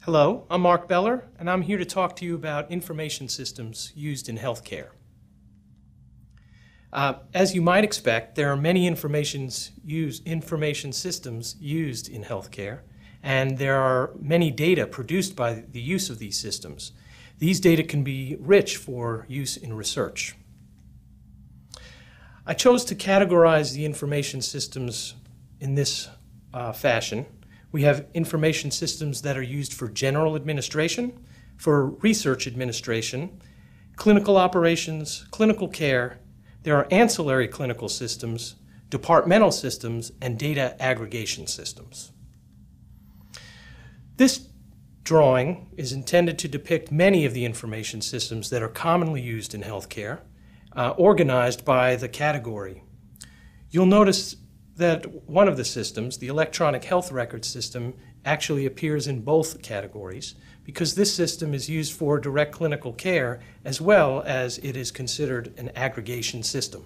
Hello, I'm Mark Beller, and I'm here to talk to you about information systems used in healthcare. As you might expect, there are many information systems used in healthcare, and there are many data produced by the use of these systems. These data can be rich for use in research. I chose to categorize the information systems in this fashion. We have information systems that are used for general administration, for research administration, clinical operations, clinical care. There are ancillary clinical systems, departmental systems, and data aggregation systems. This drawing is intended to depict many of the information systems that are commonly used in healthcare, organized by the category. You'll notice that one of the systems, the electronic health record system, actually appears in both categories because this system is used for direct clinical care as well as it is considered an aggregation system.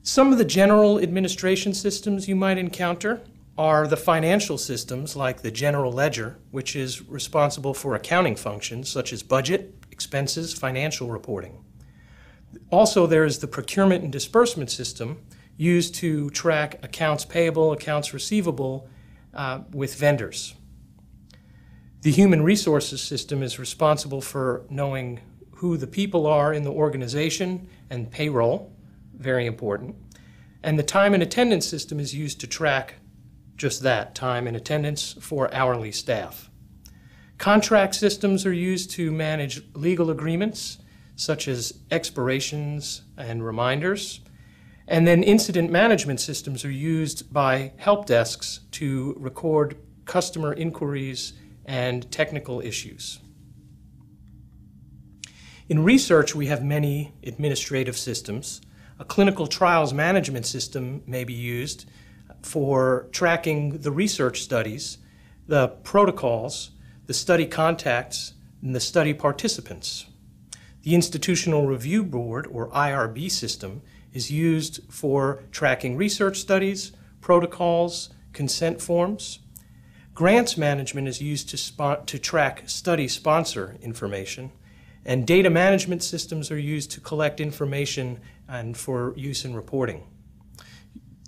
Some of the general administration systems you might encounter are the financial systems like the general ledger, which is responsible for accounting functions such as budget, expenses, financial reporting. Also, there is the procurement and disbursement system used to track accounts payable, accounts receivable with vendors. The human resources system is responsible for knowing who the people are in the organization and payroll, very important. And the time and attendance system is used to track just that, time and attendance for hourly staff. Contract systems are used to manage legal agreements, such as expirations and reminders. And then incident management systems are used by help desks to record customer inquiries and technical issues. In research, we have many administrative systems. A clinical trials management system may be used for tracking the research studies, the protocols, the study contacts, and the study participants. The Institutional Review Board, or IRB system, is used for tracking research studies, protocols, consent forms. Grants management is used to track study sponsor information, and data management systems are used to collect information and for use in reporting.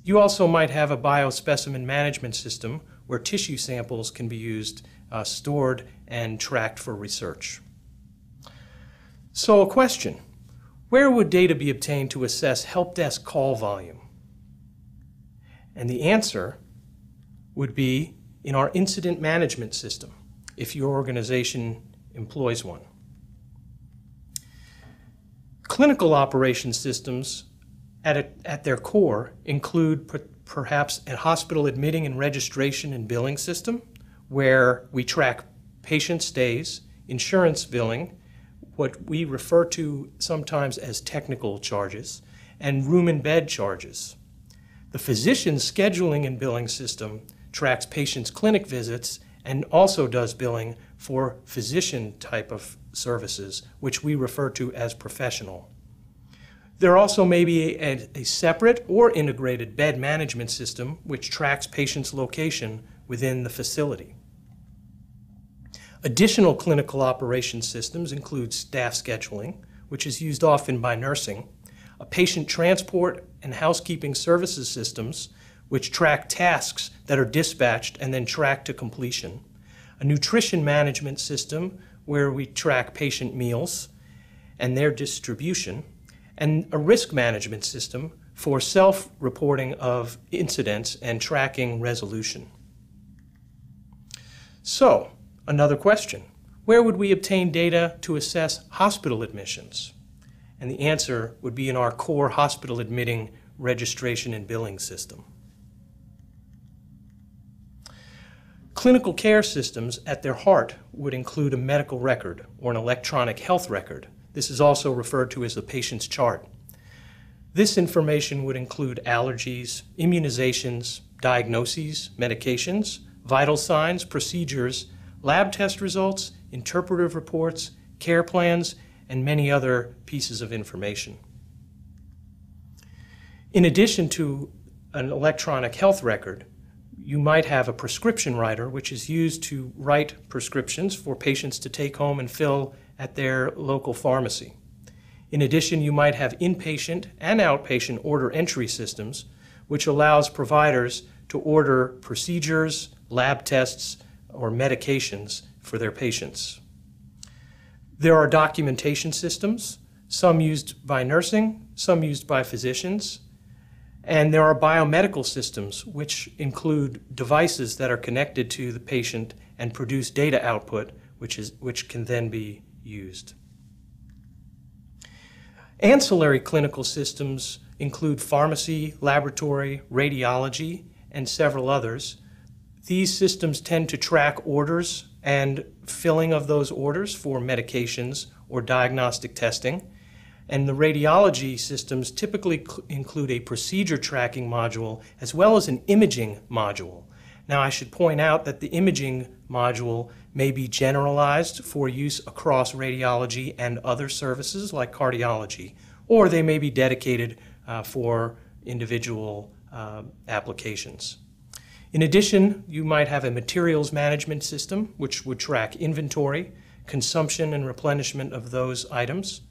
You also might have a biospecimen management system where tissue samples can be used, stored, and tracked for research. So a question, where would data be obtained to assess help desk call volume? And the answer would be in our incident management system, if your organization employs one. Clinical operations systems at their core include perhaps a hospital admitting and registration and billing system, where we track patient stays, insurance billing, what we refer to sometimes as technical charges, and room and bed charges. The physician scheduling and billing system tracks patients' clinic visits and also does billing for physician type of services, which we refer to as professional. There also may be a separate or integrated bed management system which tracks patients' location within the facility. Additional clinical operations systems include staff scheduling, which is used often by nursing, a patient transport and housekeeping services systems, which track tasks that are dispatched and then tracked to completion, a nutrition management system where we track patient meals and their distribution, and a risk management system for self-reporting of incidents and tracking resolution. So, another question, where would we obtain data to assess hospital admissions? And the answer would be in our core hospital admitting registration and billing system. Clinical care systems at their heart would include a medical record or an electronic health record. This is also referred to as the patient's chart. This information would include allergies, immunizations, diagnoses, medications, vital signs, procedures, lab test results, interpretive reports, care plans, and many other pieces of information. In addition to an electronic health record, you might have a prescription writer, which is used to write prescriptions for patients to take home and fill at their local pharmacy. In addition, you might have inpatient and outpatient order entry systems, which allows providers to order procedures, lab tests, or medications for their patients. There are documentation systems, some used by nursing, some used by physicians, and there are biomedical systems, which include devices that are connected to the patient and produce data output, which can then be used. Ancillary clinical systems include pharmacy, laboratory, radiology, and several others. These systems tend to track orders and filling of those orders for medications or diagnostic testing. And the radiology systems typically include a procedure tracking module as well as an imaging module. Now, I should point out that the imaging module may be generalized for use across radiology and other services like cardiology, or they may be dedicated for individual applications. In addition, you might have a materials management system, which would track inventory, consumption, and replenishment of those items.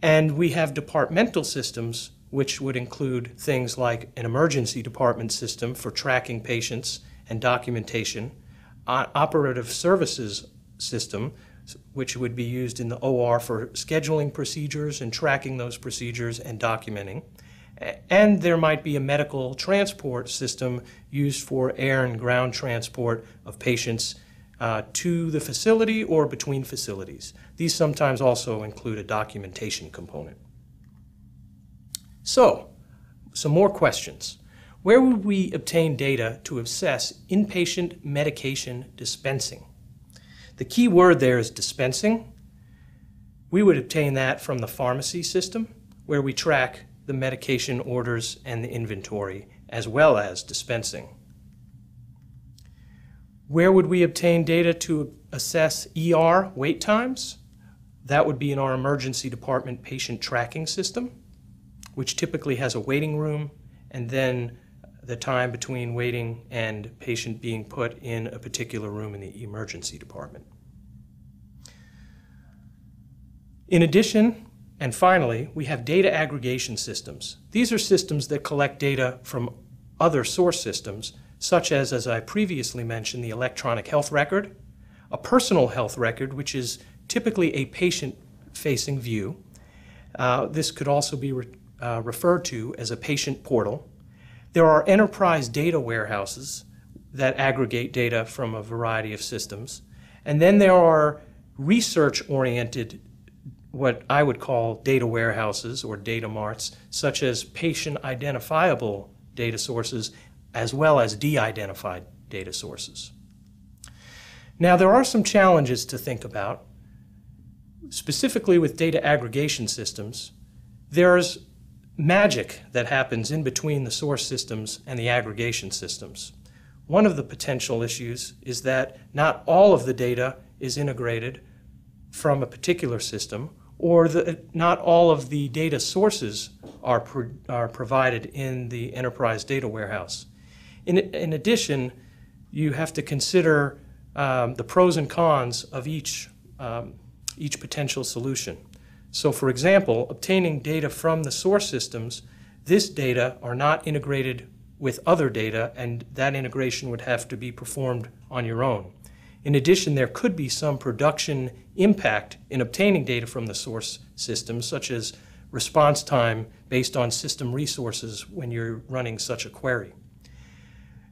And we have departmental systems, which would include things like an emergency department system for tracking patients and documentation, operative services system, which would be used in the OR for scheduling procedures and tracking those procedures and documenting. And there might be a medical transport system used for air and ground transport of patients to the facility or between facilities. These sometimes also include a documentation component. So, some more questions. Where would we obtain data to assess inpatient medication dispensing? The key word there is dispensing. We would obtain that from the pharmacy system, where we track the medication orders and the inventory, as well as dispensing. Where would we obtain data to assess ER wait times? That would be in our emergency department patient tracking system, which typically has a waiting room and then the time between waiting and patient being put in a particular room in the emergency department. In addition, and finally, we have data aggregation systems. These are systems that collect data from other source systems, such as I previously mentioned, the electronic health record, a personal health record, which is typically a patient-facing view. This could also be referred to as a patient portal. There are enterprise data warehouses that aggregate data from a variety of systems. And then there are research-oriented, what I would call data warehouses or data marts, such as patient-identifiable data sources as well as de-identified data sources. Now, there are some challenges to think about. Specifically with data aggregation systems, there's magic that happens in between the source systems and the aggregation systems. One of the potential issues is that not all of the data is integrated from a particular system, or not all of the data sources are provided in the enterprise data warehouse. In addition, you have to consider the pros and cons of each potential solution. So for example, obtaining data from the source systems, this data are not integrated with other data, and that integration would have to be performed on your own. In addition, there could be some production impact in obtaining data from the source systems, such as response time based on system resources when you're running such a query.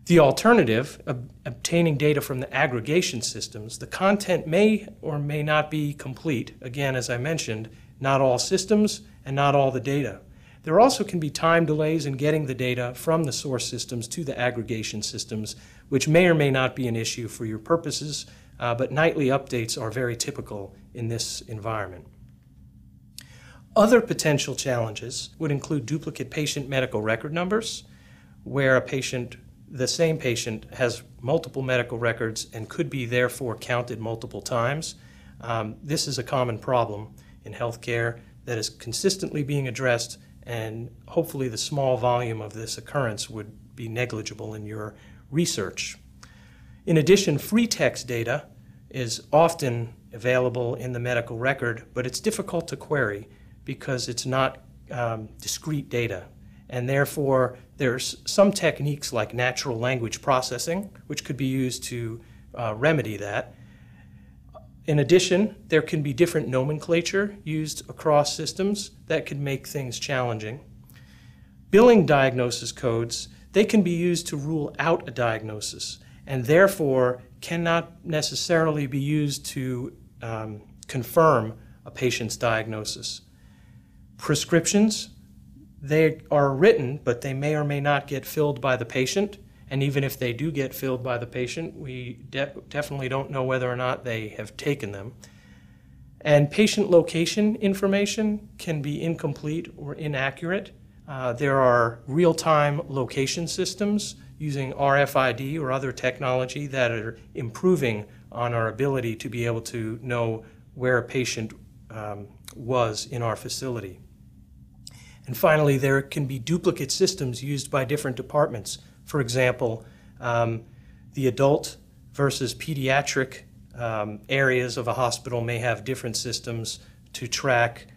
The alternative, obtaining data from the aggregation systems, the content may or may not be complete. Again, as I mentioned, not all systems and not all the data. There also can be time delays in getting the data from the source systems to the aggregation systems, which may or may not be an issue for your purposes, but nightly updates are very typical in this environment. Other potential challenges would include duplicate patient medical record numbers, where the same patient has multiple medical records and could be therefore counted multiple times. This is a common problem in healthcare. that is consistently being addressed, and hopefully the small volume of this occurrence would be negligible in your research. In addition, free text data is often available in the medical record, but it's difficult to query because it's not discrete data. And therefore, there's some techniques like natural language processing, which could be used to remedy that. In addition, there can be different nomenclature used across systems that can make things challenging. Billing diagnosis codes, they can be used to rule out a diagnosis, and therefore cannot necessarily be used to confirm a patient's diagnosis. Prescriptions, they are written, but they may or may not get filled by the patient. And even if they do get filled by the patient, we definitely don't know whether or not they have taken them. And patient location information can be incomplete or inaccurate. There are real-time location systems using RFID or other technology that are improving on our ability to be able to know where a patient was in our facility. And finally, there can be duplicate systems used by different departments. For example, the adult versus pediatric areas of a hospital may have different systems to track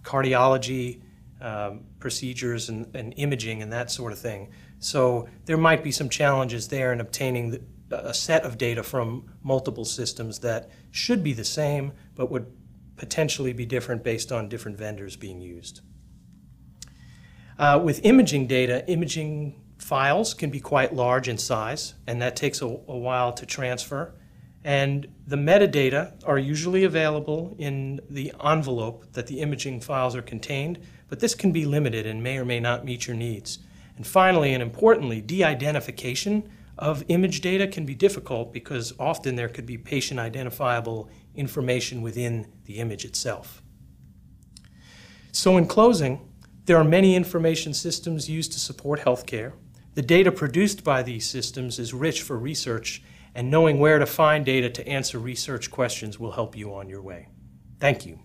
cardiology procedures and imaging and that sort of thing. So there might be some challenges there in obtaining a set of data from multiple systems that should be the same but would potentially be different based on different vendors being used. With imaging data, imaging files can be quite large in size, and that takes a while to transfer. And the metadata are usually available in the envelope that the imaging files are contained, but this can be limited and may or may not meet your needs. And finally, and importantly, de-identification of image data can be difficult because often there could be patient-identifiable information within the image itself. So in closing, there are many information systems used to support healthcare. The data produced by these systems is rich for research, and knowing where to find data to answer research questions will help you on your way. Thank you.